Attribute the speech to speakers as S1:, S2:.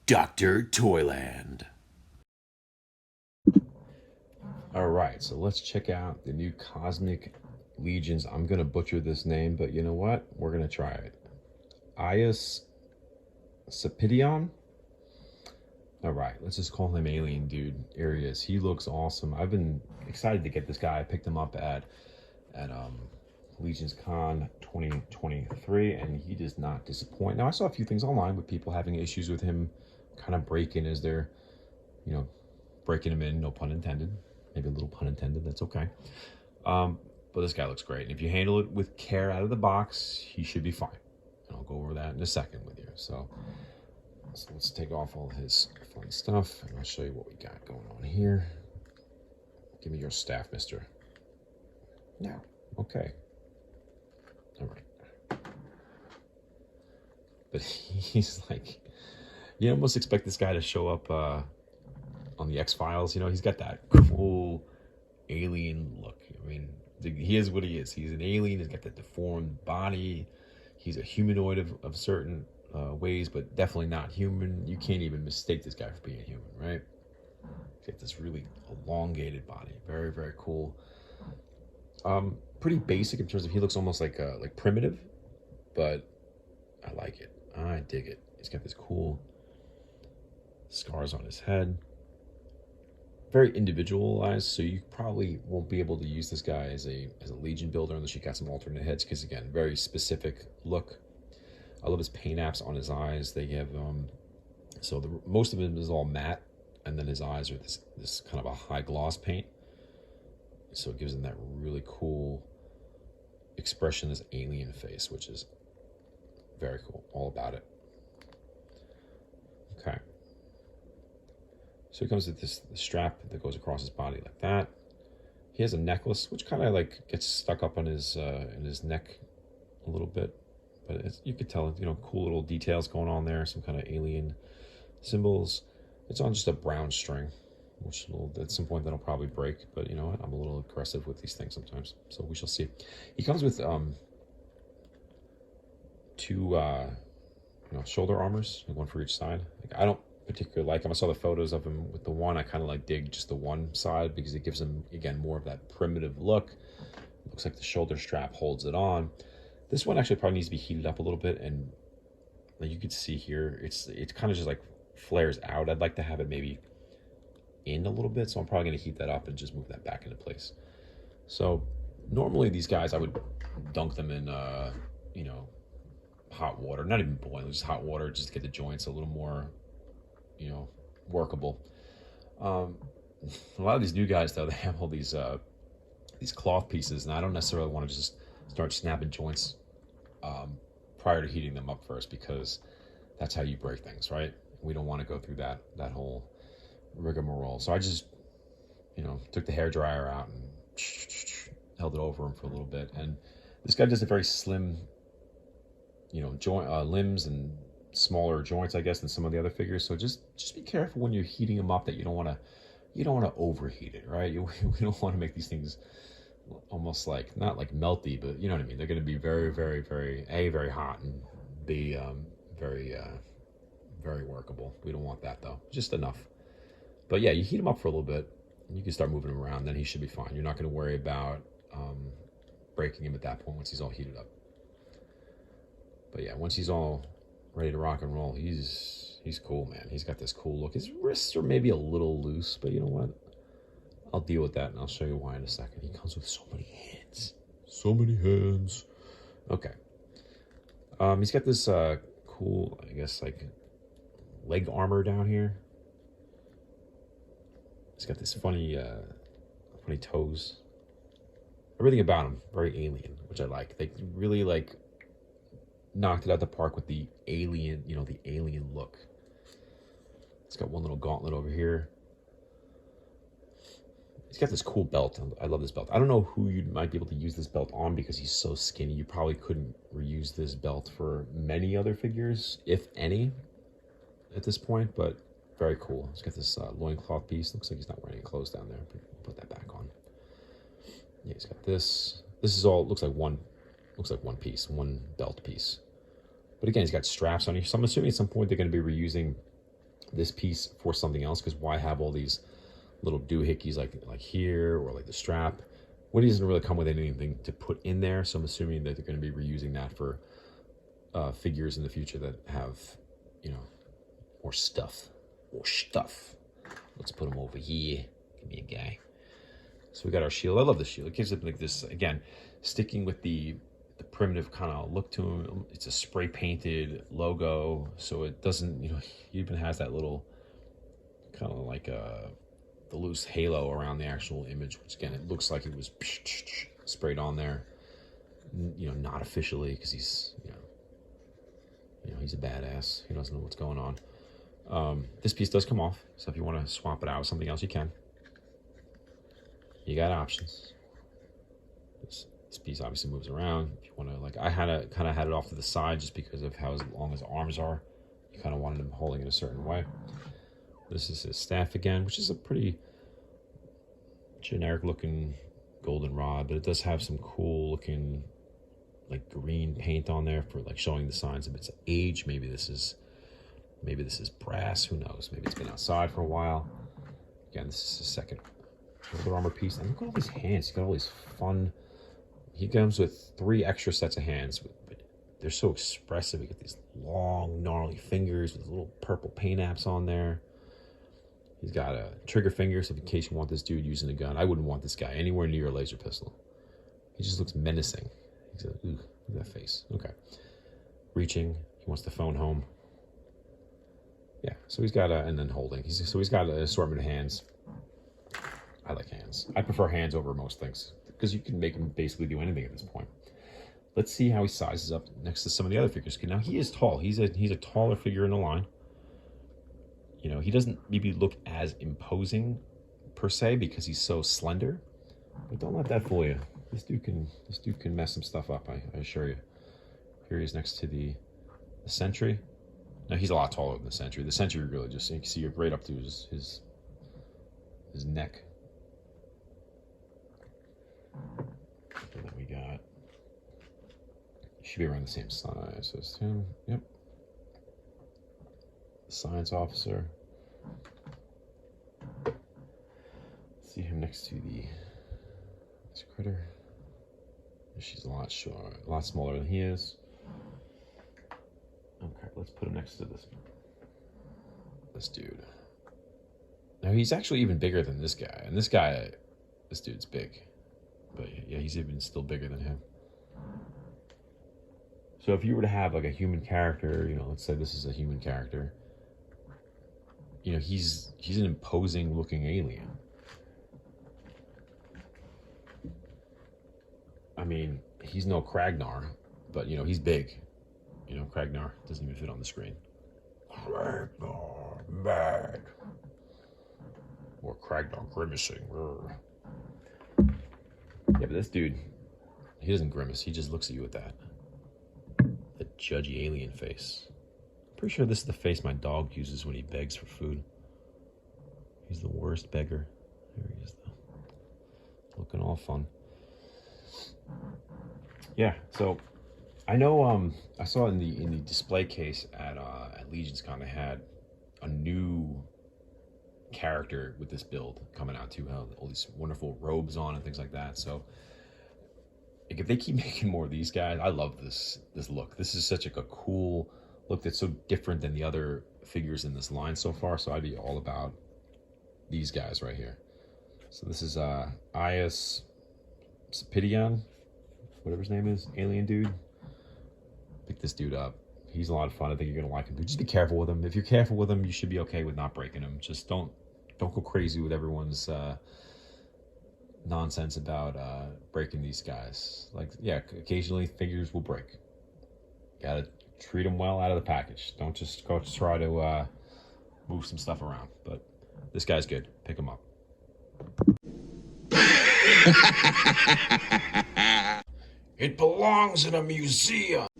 S1: Dr. Toyland.
S2: All right, so let's check out the new Cosmic Legions. I'm going to butcher this name, but you know what? We're going to try it. Aius Cyppiteon? All right, let's just call him Alien Dude. Here he is. He looks awesome. I've been excited to get this guy. I picked him up at Legions Con 2023, and he does not disappoint. Now, I saw a few things online with people having issues with him kind of breaking as they're, breaking him in, no pun intended. Maybe a little pun intended, that's okay. But this guy looks great. And if you handle it with care out of the box, he should be fine. And I'll go over that in a second with you. So let's take off all his fun stuff, and I'll show you what we got going on here. Give me your staff, mister. No. Okay. All right. But he's like, you almost expect this guy to show up on the X-Files. He's got that cool alien look. I mean, he is what he is. He's an alien. He's got that deformed body. He's a humanoid of certain ways, but definitely not human. You can't even mistake this guy for being human, right? He's got this really elongated body. Very, very cool. Pretty basic in terms of he looks almost like primitive, but I like it. I dig it. He's got this cool scars on his head. Very individualized, so you probably won't be able to use this guy as a Legion builder unless you got some alternate heads, because again, very specific look. I love his paint apps on his eyes. They have most of him is all matte, and then his eyes are this kind of a high gloss paint, so it gives him that really cool expression, this alien face, which is very cool. All about it. Okay. So he comes with this strap that goes across his body like that. He has a necklace, which kind of gets stuck up on his in his neck a little bit, but you could tell, cool little details going on there. Some kind of alien symbols. It's on just a brown string, which at some point that'll probably break. But you know what? I'm a little aggressive with these things sometimes, so we shall see. He comes with two shoulder armors, one for each side. I don't particularly like him. I saw the photos of him with the one. I kind of dig just the one side because it gives him, again, more of that primitive look. Looks like the shoulder strap holds it on. This one actually probably needs to be heated up a little bit, and like you can see here, it's kind of just flares out. I'd like to have it maybe in a little bit, so I'm probably going to heat that up and just move that back into place. So normally these guys, I would dunk them in hot water, not even boiling, just hot water, just to get the joints a little more workable. A lot of these new guys, though, they have all these cloth pieces, and I don't necessarily want to just start snapping joints prior to heating them up first, because that's how you break things, right? We don't want to go through that whole rigmarole. So I just took the hair dryer out and held it over him for a little bit. And this guy does a very slim joint limbs and smaller joints, I guess, than some of the other figures. So just be careful when you're heating them up that you don't want to overheat it, right? We don't want to make these things almost not melty, but you know what I mean. They're going to be very, very, very very hot, and be very very workable. We don't want that though, just enough. But yeah, you heat them up for a little bit, and you can start moving him around. Then he should be fine. You're not going to worry about breaking him at that point once he's all heated up. But yeah, once he's all ready to rock and roll, he's cool, man. He's got this cool look. His wrists are maybe a little loose, but you know what? I'll deal with that, and I'll show you why in a second. He comes with so many hands. So many hands. Okay. He's got this cool, I guess, leg armor down here. He's got this funny toes. Everything about him, very alien, which I like. They really knocked it out the park with the alien, the alien look. It's got one little gauntlet over here. He's got this cool belt. I love this belt. I don't know who you might be able to use this belt on because he's so skinny. You probably couldn't reuse this belt for many other figures, if any, at this point, but very cool. He's got this loincloth piece. Looks like he's not wearing any clothes down there. Put that back on. Yeah, he's got this. This is all, looks like one piece, one belt piece. But again, he's got straps on here. So I'm assuming at some point they're going to be reusing this piece for something else, because why have all these little doohickeys like here, or like the strap? Woody doesn't really come with anything to put in there, so I'm assuming that they're going to be reusing that for figures in the future that have, you know, more stuff. Let's put them over here. Give me a guy. So we got our shield. I love the shield. It gives it like this, again, sticking with the primitive kind of look to him. It's a spray painted logo, so it doesn't, you know, he even has that little kind of like the loose halo around the actual image, which again, it looks like it was sprayed on there, you know, not officially, because he's, you know, he's a badass. He doesn't know what's going on. This piece does come off, so if you want to swap it out with something else, you can. You got options. This piece obviously moves around. If you want to, like, I had it off to the side just because of how long his arms are. You kind of wanted him holding it a certain way. This is his staff again, which is a pretty generic looking goldenrod, but it does have some cool looking like green paint on there for like showing the signs of its age. Maybe this is brass, who knows? Maybe it's been outside for a while. Again, this is his second shoulder armor piece. And look at all these hands. He's got all these fun. He comes with 3 extra sets of hands, but they're so expressive. You get these long, gnarly fingers with little purple paint apps on there. He's got a trigger finger, so in case you want this dude using a gun, I wouldn't want this guy anywhere near a laser pistol. He just looks menacing. He's like, ooh, look at that face. Okay. Reaching. He wants the phone home. Yeah, so he's got and then holding. He's got an assortment of hands. I like hands. I prefer hands over most things, because you can make him basically do anything at this point. Let's see how he sizes up next to some of the other figures. Now, he is tall. He's a taller figure in the line. You know, he doesn't maybe look as imposing per se because he's so slender, but don't let that fool you. This dude can mess some stuff up, I assure you. Here he is next to the Sentry. Now, he's a lot taller than the Sentry. The Sentry really just, you can see right up to his neck. And then we got, should be around the same size as him. Yep. Science officer. See him next to this critter. She's a lot smaller than he is. Okay, let's put him next to this dude. Now, he's actually even bigger than this guy, and this dude's big, but yeah, he's even still bigger than him. So if you were to have like a human character, you know, let's say this is a human character, you know, he's an imposing looking alien. I mean, he's no Kragnar, but you know, he's big. You know, Kragnar doesn't even fit on the screen. Kragnar mad. Or Kragnar grimacing. Yeah, but this dude, he doesn't grimace, he just looks at you with that judgy alien face. Pretty sure this is the face my dog uses when he begs for food. He's the worst beggar. There he is, though. Looking all fun. Yeah, so I know I saw in the display case at LegionsCon, they had a new character with this build coming out too. All these wonderful robes on and things like that. So like, if they keep making more of these guys, I love this look. This is such a cool look that's so different than the other figures in this line so far. So I'd be all about these guys right here. So this is Aius Cyppiteon, whatever his name is, alien dude. Pick this dude up. He's a lot of fun. I think you're gonna like him. Just be careful with him. If you're careful with him, you should be okay with not breaking him. Just don't go crazy with everyone's nonsense about breaking these guys. Like, yeah, occasionally figures will break. Gotta treat them well out of the package. Don't just go try to move some stuff around. But this guy's good. Pick him up.
S1: It belongs in a museum.